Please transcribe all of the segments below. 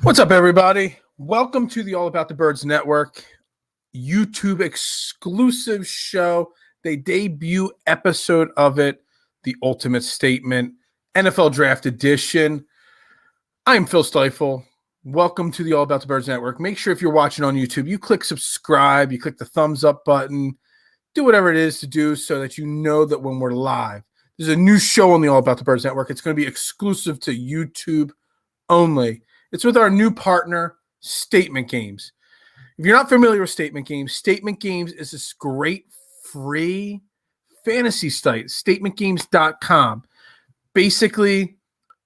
What's up, everybody? Welcome to the All About the Birds Network YouTube exclusive show, the debut episode of it, The Ultimate Statement, NFL Draft Edition. I'm Phil Stiefel. Welcome to the All About the Birds Network. Make sure if you're watching on YouTube, you click subscribe, you click the thumbs up button, do whatever it is to do so that you know that when we're live. There's a new show on the All About the Birds Network. It's going to be exclusive to YouTube only. It's with our new partner, Statement Games. If you're not familiar with Statement Games is this great free fantasy site, statementgames.com. Basically,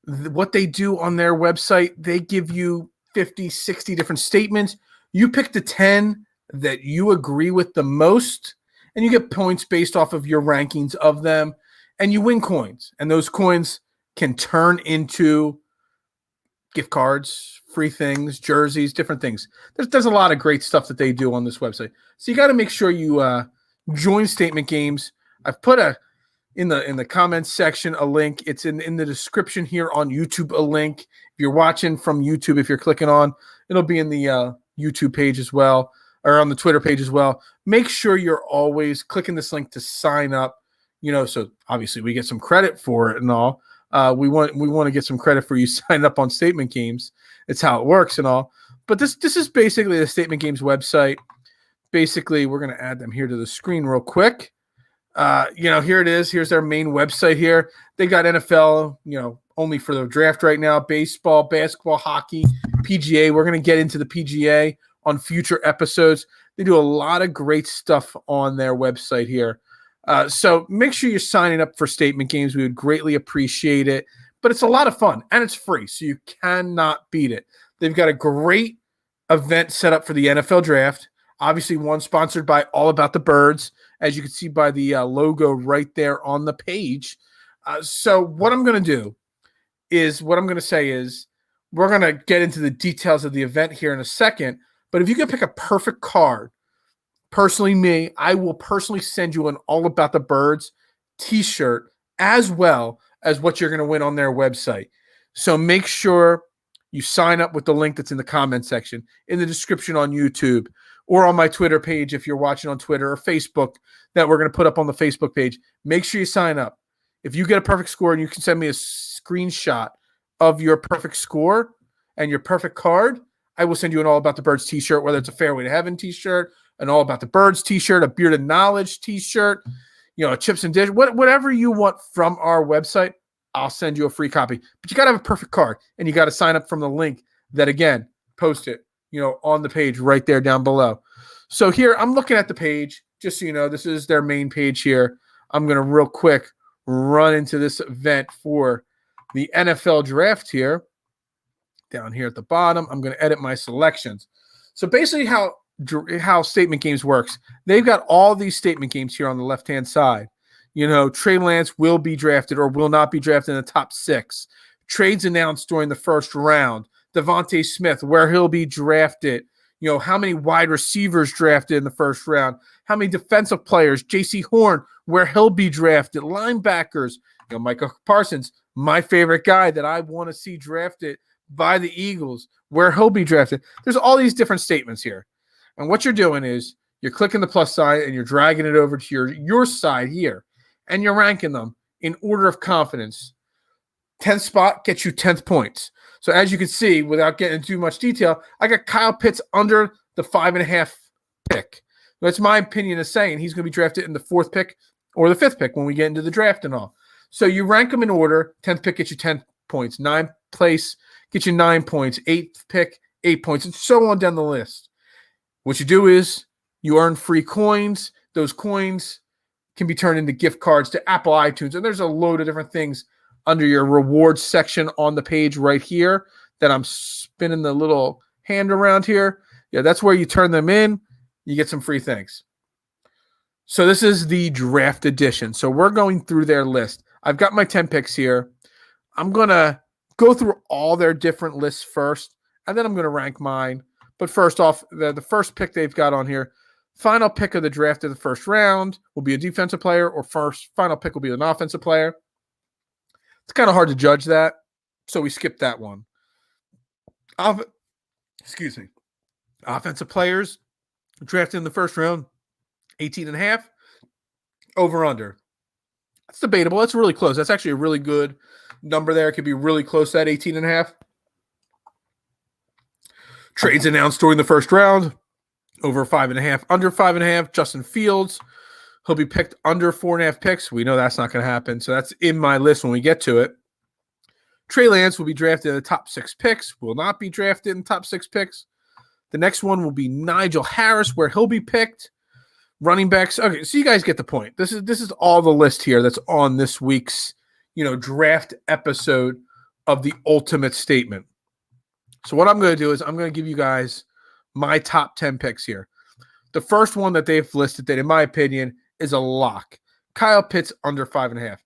what they do on their website, they give you 50, 60 different statements. You pick the 10 that you agree with the most, and you get points based off of your rankings of them, and you win coins. And those coins can turn into gift cards, free things, jerseys, different things. There's a lot of great stuff that they do on this website. So you got to make sure you join Statement Games. I've put in the comments section a link. It's in the description here on YouTube, a link. If you're watching from YouTube, if you're clicking on, it'll be in the YouTube page as well, or on the Twitter page as well. Make sure you're always clicking this link to sign up, so obviously we get some credit for it and all. We want to get some credit for you signing up on Statement Games. It's how it works and all. But this is basically the Statement Games website. Basically, we're going to add them here to the screen real quick. Here it is. Here's their main website here. They got NFL, only for the draft right now, baseball, basketball, hockey, PGA. We're going to get into the PGA on future episodes. They do a lot of great stuff on their website here. So make sure you're signing up for Statement Games. We would greatly appreciate it. But it's a lot of fun, and it's free, so you cannot beat it. They've got a great event set up for the NFL Draft. Obviously, one sponsored by All About the Birds, as you can see by the logo right there on the page. So what I'm going to do is, we're going to get into the details of the event here in a second. But if you can pick a perfect card, personally me, I will personally send you an All About the Birds t-shirt as well as what you're going to win on their website. So make sure you sign up with the link that's in the comment section, in the description on YouTube, or on my Twitter page if you're watching on Twitter, or Facebook that we're going to put up on the Facebook page. Make sure you sign up. If you get a perfect score and you can send me a screenshot of your perfect score and your perfect card, I will send you an All About the Birds t-shirt, whether it's a Fairway to Heaven t-shirt, an All About the Birds t-shirt, a Bearded Knowledge t-shirt, a Chips and Dish, whatever you want from our website, I'll send you a free copy. But you got to have a perfect card, and you got to sign up from the link that, again, post it, on the page right there down below. So here, I'm looking at the page, just so you know, this is their main page here. I'm going to real quick run into this event for the NFL Draft here. Down here at the bottom, I'm going to edit my selections. So basically how Statement Games works, they've got all these Statement Games here on the left-hand side. Trey Lance will be drafted or will not be drafted in the top 6. Trades announced during the first round. Devontae Smith, where he'll be drafted. How many wide receivers drafted in the first round. How many defensive players. J.C. Horn, where he'll be drafted. Linebackers. Micah Parsons, my favorite guy that I want to see drafted by the Eagles, where he'll be drafted. There's all these different statements here. And what you're doing is you're clicking the plus sign and you're dragging it over to your side here. And you're ranking them in order of confidence. 10th spot gets you 10th points. So as you can see, without getting into too much detail, I got Kyle Pitts under the 5.5 pick. That's my opinion of saying he's going to be drafted in the 4th pick or the 5th pick when we get into the draft and all. So you rank them in order. 10th pick gets you 10 points. 9th place gets you 9 points. 8th pick, 8 points, and so on down the list. What you do is you earn free coins. Those coins can be turned into gift cards to Apple iTunes, and there's a load of different things under your rewards section on the page right here that I'm spinning the little hand around here. Yeah, that's where you turn them in. You get some free things. So this is the draft edition. So we're going through their list. I've got my 10 picks here. I'm going to go through all their different lists first, and then I'm going to rank mine. But first off, the first pick they've got on here, final pick of the draft of the first round will be a defensive player, or final pick will be an offensive player. It's kind of hard to judge that, so we skipped that one. Excuse me. Offensive players drafted in the first round, 18.5. Over under. That's debatable. That's really close. That's actually a really good number there. It could be really close to that 18.5. Trades announced during the first round. Over 5.5, under 5.5. Justin Fields. He'll be picked under 4.5 picks. We know that's not going to happen. So that's in my list when we get to it. Trey Lance will be drafted in the top 6 picks. Will not be drafted in the top 6 picks. The next one will be Nigel Harris, where he'll be picked. Running backs. Okay, so you guys get the point. This is all the list here that's on this week's, draft episode of the Ultimate Statement. So what I'm going to do is I'm going to give you guys my top 10 picks here. The first one that they've listed that, in my opinion, is a lock. Kyle Pitts under 5.5.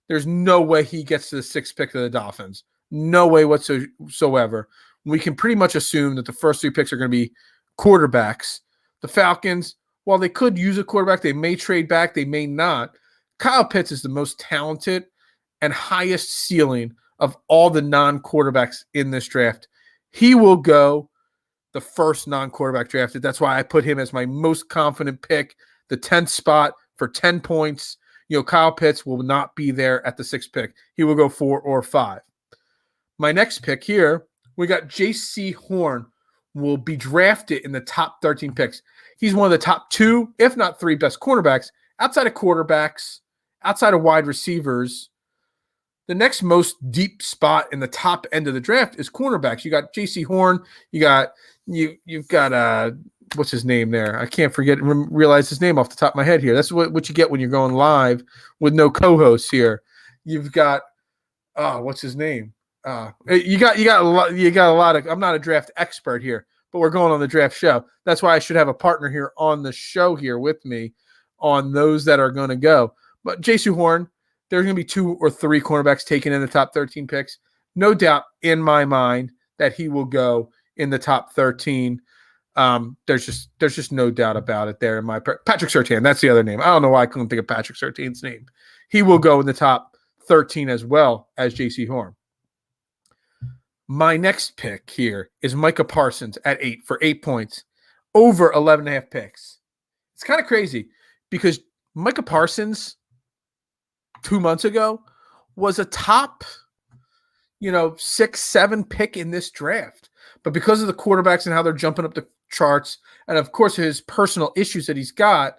There's no way he gets to the 6th pick of the Dolphins. No way whatsoever. We can pretty much assume that the first 3 picks are going to be quarterbacks. The Falcons, while they could use a quarterback, they may trade back, they may not. Kyle Pitts is the most talented and highest ceiling of all the non-quarterbacks in this draft. He will go the first non-quarterback drafted. That's why I put him as my most confident pick, the 10th spot for 10 points. Kyle Pitts will not be there at the 6th pick. He will go 4 or 5. My next pick here, we got J.C. Horn will be drafted in the top 13 picks. He's one of the top 2, if not 3 best cornerbacks. Outside of quarterbacks, outside of wide receivers, the next most deep spot in the top end of the draft is cornerbacks. You got J.C. Horn. You've got what's his name there? I can't realize his name off the top of my head here. That's what you get when you're going live with no co-hosts here. You've got what's his name? You got a lot of. I'm not a draft expert here, but we're going on the draft show. That's why I should have a partner here on the show here with me on those that are going to go. But J.C. Horn, there's going to be 2 or 3 cornerbacks taken in the top 13 picks. No doubt in my mind that he will go in the top 13. There's just no doubt about it there. Patrick Surtain, that's the other name. I don't know why I couldn't think of Patrick Surtain's name. He will go in the top 13 as well as J.C. Horn. My next pick here is Micah Parsons at 8 for 8 points, over 11.5 picks. It's kind of crazy because Micah Parsons 2 months ago was a top, 6, 7 pick in this draft. But because of the quarterbacks and how they're jumping up the charts, and of course his personal issues that he's got,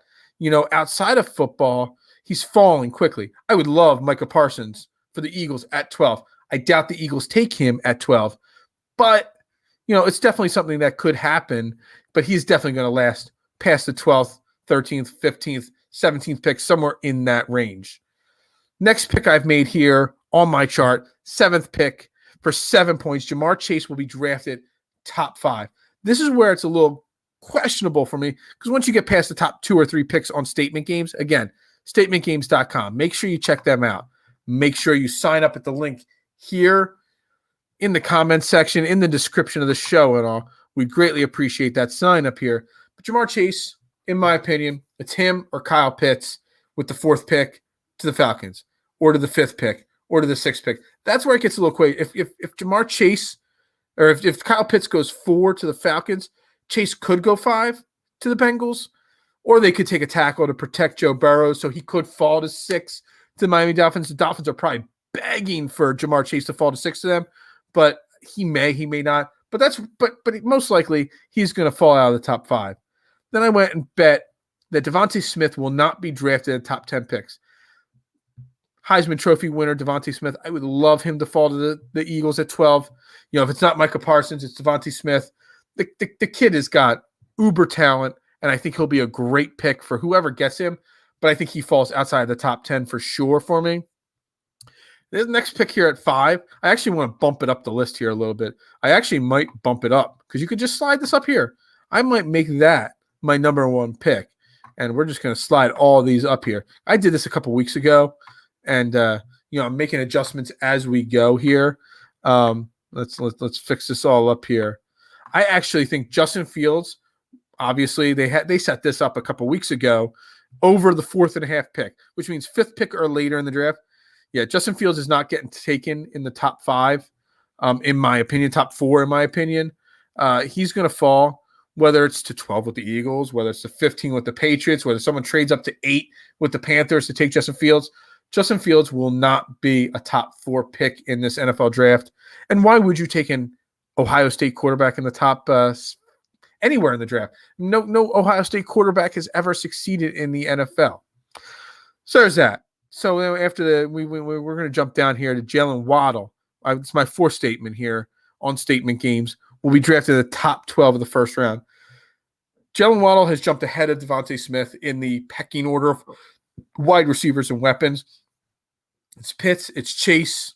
outside of football, he's falling quickly. I would love Micah Parsons for the Eagles at 12. I doubt the Eagles take him at 12, but it's definitely something that could happen, but he's definitely going to last past the 12th, 13th, 15th, 17th pick, somewhere in that range. Next pick I've made here on my chart, 7th pick for 7 points. Jamar Chase will be drafted top 5. This is where it's a little questionable for me because once you get past the top 2 or 3 picks on Statement Games, again, statementgames.com, make sure you check them out. Make sure you sign up at the link here in the comments section, in the description of the show and all. We greatly appreciate that sign up here. But Jamar Chase, in my opinion, it's him or Kyle Pitts with the 4th pick to the Falcons, or to the 5th pick, or to the 6th pick. That's where it gets a little quick. If Jamar Chase, or if Kyle Pitts goes 4 to the Falcons, Chase could go 5 to the Bengals, or they could take a tackle to protect Joe Burrow, so he could fall to 6 to the Miami Dolphins. The Dolphins are probably begging for Jamar Chase to fall to 6 to them, but he may not. But most likely he's going to fall out of the top 5. Then I went and bet that Devontae Smith will not be drafted in the top 10 picks. Heisman Trophy winner Devontae Smith, I would love him to fall to the Eagles at 12. If it's not Micah Parsons, it's Devontae Smith. The kid has got uber talent, and I think he'll be a great pick for whoever gets him, but I think he falls outside of the top 10 for sure for me. The next pick here at 5, I actually want to bump it up the list here a little bit. I actually might bump it up because you could just slide this up here. I might make that my number 1 pick, and we're just going to slide all these up here. I did this a couple weeks ago, and I'm making adjustments as we go here. Let's fix this all up here. I actually think Justin Fields, obviously they set this up a couple weeks ago over the 4.5 pick, which means 5th pick or later in the draft. Yeah, Justin Fields is not getting taken in the top 5, in my opinion, top 4 in my opinion. he's going to fall, whether it's to 12 with the Eagles, whether it's to 15 with the Patriots, whether someone trades up to 8 with the Panthers to take Justin Fields. Justin Fields will not be a top 4 pick in this NFL draft. And why would you take an Ohio State quarterback in the top anywhere in the draft? No Ohio State quarterback has ever succeeded in the NFL. So there's that. So after we're going to jump down here to Jalen Waddle. It's my 4th statement here on Statement Games. Will be drafted in the top 12 of the first round. Jalen Waddle has jumped ahead of Devontae Smith in the pecking order of wide receivers and weapons. It's Pitts, it's Chase,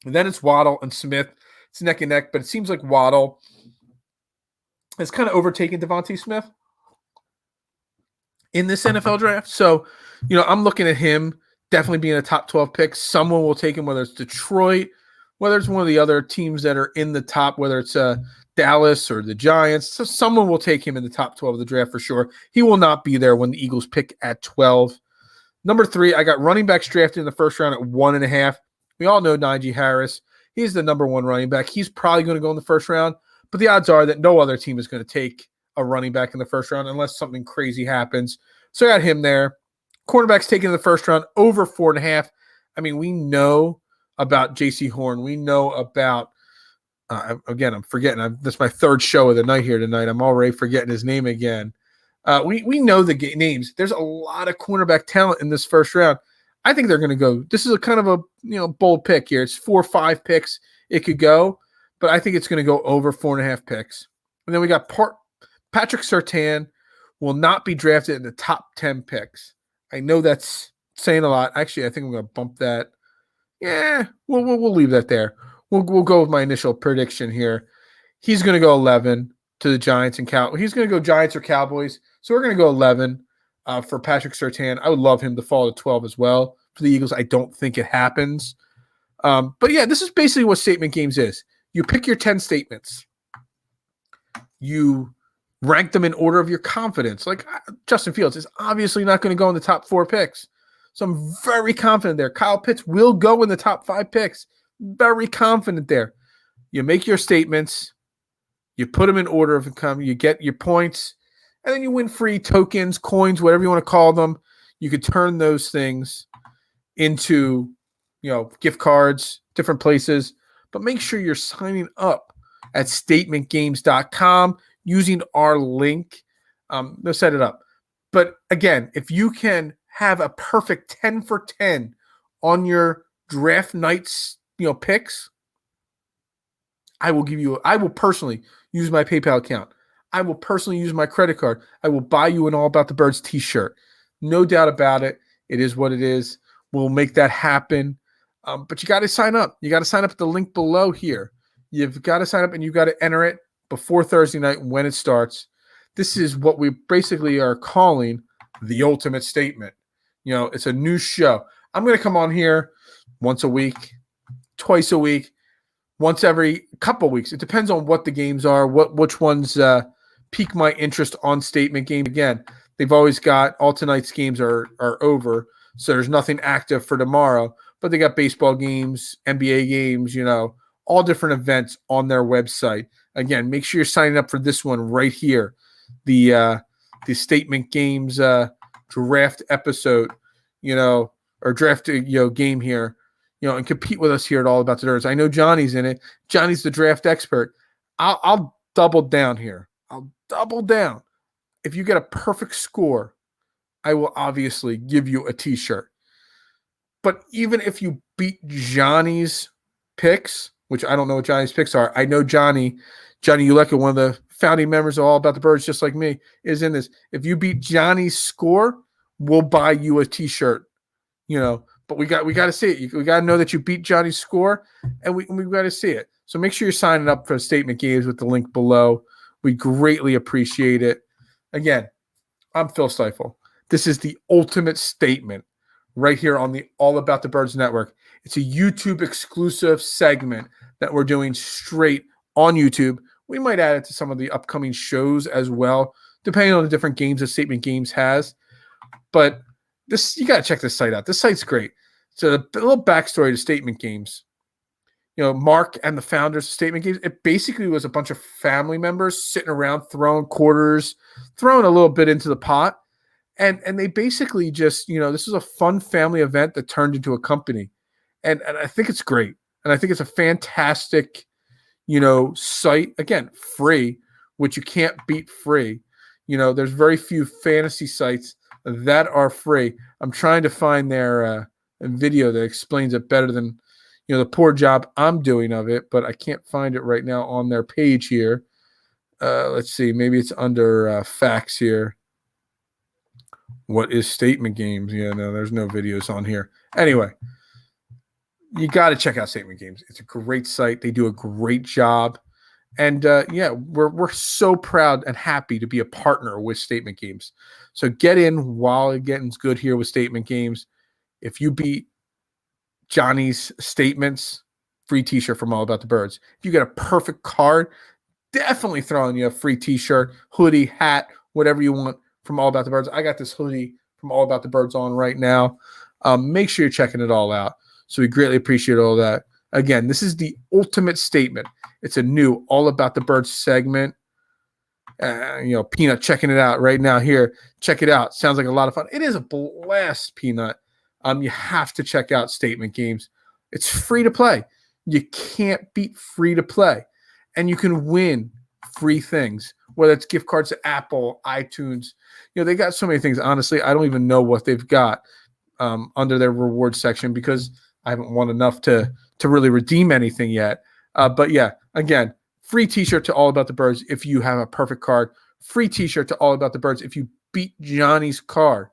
and then it's Waddle and Smith. It's neck and neck, but it seems like Waddle has kind of overtaken Devontae Smith in this NFL draft. So, I'm looking at him definitely being a top 12 pick. Someone will take him, whether it's Detroit, whether it's one of the other teams that are in the top, whether it's Dallas or the Giants. So someone will take him in the top 12 of the draft for sure. He will not be there when the Eagles pick at 12. Number 3, I got running backs drafted in the first round at 1.5. We all know Najee Harris. He's the number 1 running back. He's probably going to go in the first round, but the odds are that no other team is going to take a running back in the first round unless something crazy happens. So I got him there. Cornerbacks taken in the first round over 4.5. I mean, we know about J.C. Horn. We know about, again, I'm forgetting. This is my 3rd show of the night here tonight. I'm already forgetting his name again. We know the names. There's a lot of cornerback talent in this first round. I think they're going to go. This is a kind of a bold pick here. It's 4 or 5 picks it could go, but I think it's going to go over 4.5 picks. And then we got Patrick Surtain will not be drafted in the top 10 picks. I know that's saying a lot. Actually, I think I'm going to bump that. Yeah, we'll leave that there. We'll go with my initial prediction here. He's going to go 11 to the Giants and Cowboys. He's going to go Giants or Cowboys. So we're going to go 11 for Patrick Surtain. I would love him to fall to 12 as well. For the Eagles, I don't think it happens. But yeah, this is basically what Statement Games is. You pick your 10 statements. You rank them in order of your confidence. Like Justin Fields is obviously not going to go in the top 4 picks. So I'm very confident there. Kyle Pitts will go in the top 5 picks. Very confident there. You make your statements. You put them in order of income. You get your points. And then you win free tokens, coins, whatever you want to call them. You could turn those things into, gift cards, different places. But make sure you're signing up at statementgames.com using our link. They'll set it up. But again, if you can have a perfect 10 for 10 on your draft night's, picks, I will personally use my PayPal account. I will personally use my credit card. I will buy you an All About the Birds t-shirt. No doubt about it. It is what it is. We'll make that happen. But you got to sign up. You got to sign up at the link below here. You've got to sign up and you've got to enter it before Thursday night when it starts. This is what we basically are calling the ultimate statement. It's a new show. I'm going to come on here once a week, twice a week, once every couple weeks. It depends on what the games are, which ones pique my interest on Statement Game. Again, they've always got all tonight's games are over, so there's nothing active for tomorrow. But they got baseball games, NBA games, all different events on their website. Again, make sure you're signing up for this one right here, the Statement Games draft episode, or draft game here, and compete with us here at All About the Birds. I know Johnny's in it. Johnny's the draft expert. I'll double down here. I'll double down. If you get a perfect score, I will obviously give you a t-shirt. But even if you beat Johnny's picks, which I don't know what Johnny's picks are, I know Johnny Ulecka, one of the founding members of All About the Birds, just like me, is in this. If you beat Johnny's score, we'll buy you a t-shirt. But we got to see it. We got to know that you beat Johnny's score, and we got to see it. So make sure you're signing up for Statement Games with the link below. We greatly appreciate it. Again, I'm Phil Stifel. This is the ultimate statement right here on the All About the Birds Network. It's a YouTube exclusive segment that we're doing straight on YouTube. We might add it to some of the upcoming shows as well, depending on the different games that Statement Games has. But you got to check this site out. This site's great. So a little backstory to Statement Games. Mark and the founders of Statement Games, it basically was a bunch of family members sitting around throwing quarters, throwing a little bit into the pot. And they basically just, this is a fun family event that turned into a company. And I think it's great. And I think it's a fantastic, site. Again, free, which you can't beat free. There's very few fantasy sites that are free. I'm trying to find their video that explains it better than, the poor job I'm doing of it, but I can't find it right now on their page here. Let's see. Maybe it's under facts here. What is Statement Games? Yeah, no, there's no videos on here. Anyway, you got to check out Statement Games. It's a great site. They do a great job. And we're so proud and happy to be a partner with Statement Games. So get in while it getting good here with Statement Games. If you beat Johnny's statements, free t-shirt from All About the Birds. If you get a perfect card, definitely throwing you a free t-shirt, hoodie, hat, whatever you want from All About the Birds. I got this hoodie from All About the Birds on right now. Make sure you're checking it all out. So we greatly appreciate all that. Again, this is the ultimate statement. It's a new All About the Birds segment. Peanut checking it out right now here. Check it out. Sounds like a lot of fun. It is a blast, Peanut. You have to check out Statement Games. It's free to play. You can't beat free to play. And you can win free things, whether it's gift cards to Apple, iTunes. They got so many things. Honestly, I don't even know what they've got under their reward section because I haven't won enough to really redeem anything yet. But yeah, again, free t-shirt to All About the Birds if you have a perfect card. Free t-shirt to All About the Birds if you beat Johnny's card.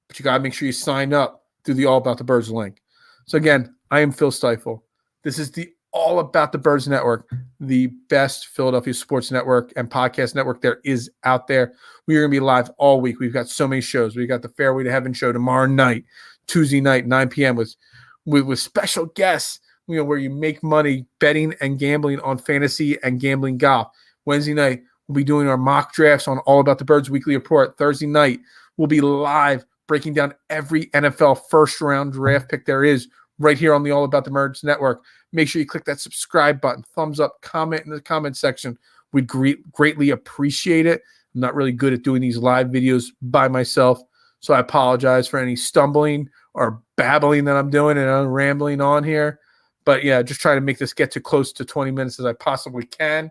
But you got to make sure you sign up through the All About the Birds link. So again, I am Phil Stiefel. This is the All About the Birds Network, the best Philadelphia sports network and podcast network there is out there. We are going to be live all week. We've got so many shows. We've got the Fairway to Heaven show tomorrow night, Tuesday night, 9 p.m. with special guests, where you make money betting and gambling on fantasy and gambling golf. Wednesday night, we'll be doing our mock drafts on All About the Birds Weekly Report. Thursday night, we'll be live breaking down every NFL first-round draft pick there is right here on the All About the Birds Network. Make sure you click that subscribe button, thumbs up, comment in the comment section. We'd greatly appreciate it. I'm not really good at doing these live videos by myself, so I apologize for any stumbling or babbling that I'm doing and I'm rambling on here. But yeah, just try to make this get to close to 20 minutes as I possibly can.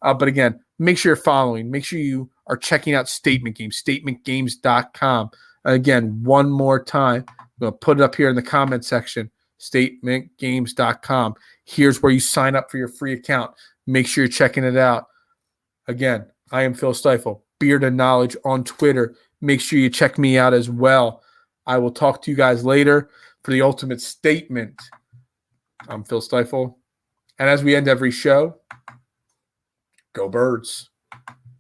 But again, make sure you're following. Make sure you are checking out Statement Games, statementgames.com. Again, one more time, I'm going to put it up here in the comment section, statementgames.com. Here's where you sign up for your free account. Make sure you're checking it out. Again, I am Phil Stiefel, Beard and Knowledge on Twitter. Make sure you check me out as well. I will talk to you guys later for the ultimate statement. I'm Phil Stiefel. And as we end every show, go Birds.